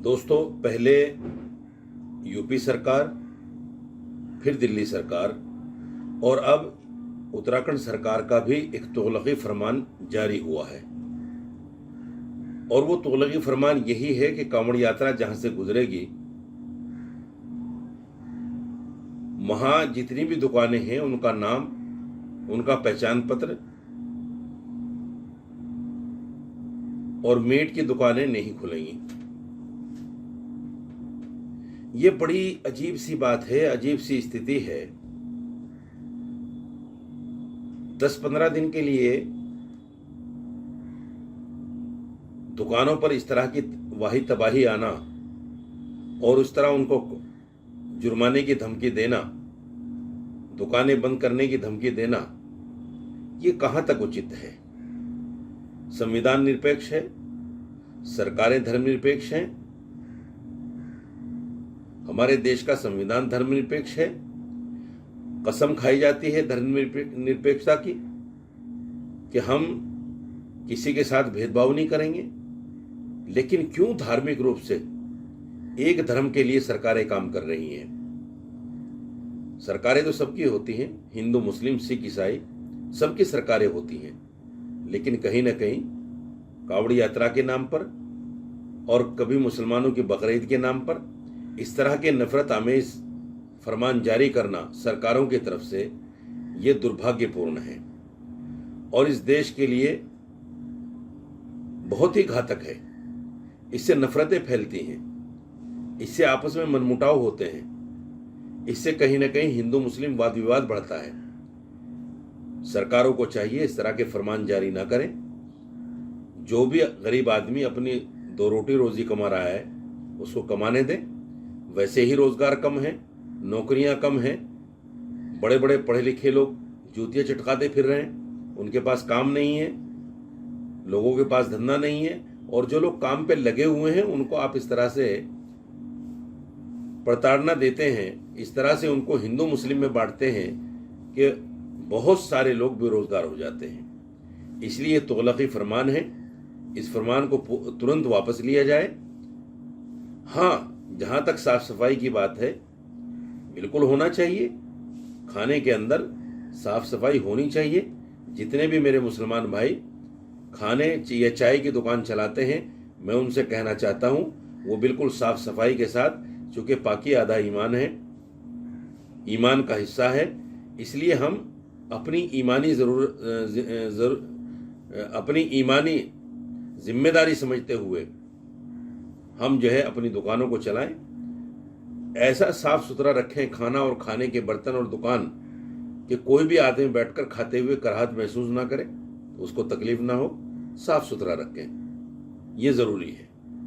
दोस्तों, पहले यूपी सरकार, फिर दिल्ली सरकार और अब उत्तराखंड सरकार का भी एक तुगलकी फरमान जारी हुआ है। और वो तुगलकी फरमान यही है कि कांवड़ यात्रा जहां से गुजरेगी वहां जितनी भी दुकानें हैं उनका नाम, उनका पहचान पत्र और मीट की दुकानें नहीं खुलेंगी। ये बड़ी अजीब सी बात है, अजीब सी स्थिति है। 10-15 दिन के लिए दुकानों पर इस तरह की वाही तबाही आना और उस तरह उनको जुर्माने की धमकी देना, दुकानें बंद करने की धमकी देना, ये कहां तक उचित है? संविधान निरपेक्ष है, सरकारें धर्मनिरपेक्ष हैं, हमारे देश का संविधान धर्मनिरपेक्ष है। कसम खाई जाती है धर्मनिरपेक्षता की कि हम किसी के साथ भेदभाव नहीं करेंगे, लेकिन क्यों धार्मिक रूप से एक धर्म के लिए सरकारें काम कर रही हैं? सरकारें तो सबकी होती हैं, हिंदू, मुस्लिम, सिख, ईसाई सबकी सरकारें होती हैं, लेकिन कहीं ना कहीं कांवड़ यात्रा के नाम पर और कभी मुसलमानों की बकरीद के नाम पर इस तरह के नफरत आमेज फरमान जारी करना सरकारों की तरफ से ये दुर्भाग्यपूर्ण है और इस देश के लिए बहुत ही घातक है। इससे नफरतें फैलती हैं, इससे आपस में मनमुटाव होते हैं, इससे कहीं ना कहीं हिंदू मुस्लिम वाद विवाद बढ़ता है। सरकारों को चाहिए इस तरह के फरमान जारी ना करें। जो भी गरीब आदमी अपनी 2 रोटी रोजी कमा रहा है उसको कमाने दें। वैसे ही रोजगार कम है, नौकरियां कम हैं, बड़े बड़े पढ़े लिखे लोग जूतियां चटकाते फिर रहे हैं, उनके पास काम नहीं है, लोगों के पास धंधा नहीं है। और जो लोग काम पे लगे हुए हैं उनको आप इस तरह से प्रताड़ना देते हैं, इस तरह से उनको हिंदू मुस्लिम में बांटते हैं कि बहुत सारे लोग बेरोजगार हो जाते हैं। इसलिए तुगलकी फरमान है, इस फरमान को तुरंत वापस लिया जाए। हाँ, जहां तक साफ सफाई की बात है, बिल्कुल होना चाहिए, खाने के अंदर साफ सफाई होनी चाहिए। जितने भी मेरे मुसलमान भाई खाने या चाय की दुकान चलाते हैं, मैं उनसे कहना चाहता हूं वो बिल्कुल साफ सफाई के साथ, चूंकि पाकी आधा ईमान है, ईमान का हिस्सा है, इसलिए हम अपनी ईमानी जिम्मेदारी समझते हुए हम जो है अपनी दुकानों को चलाएं। ऐसा साफ सुथरा रखें खाना और खाने के बर्तन और दुकान कि कोई भी आदमी बैठकर खाते हुए कराहत महसूस ना करे, उसको तकलीफ ना हो। साफ सुथरा रखें, ये जरूरी है।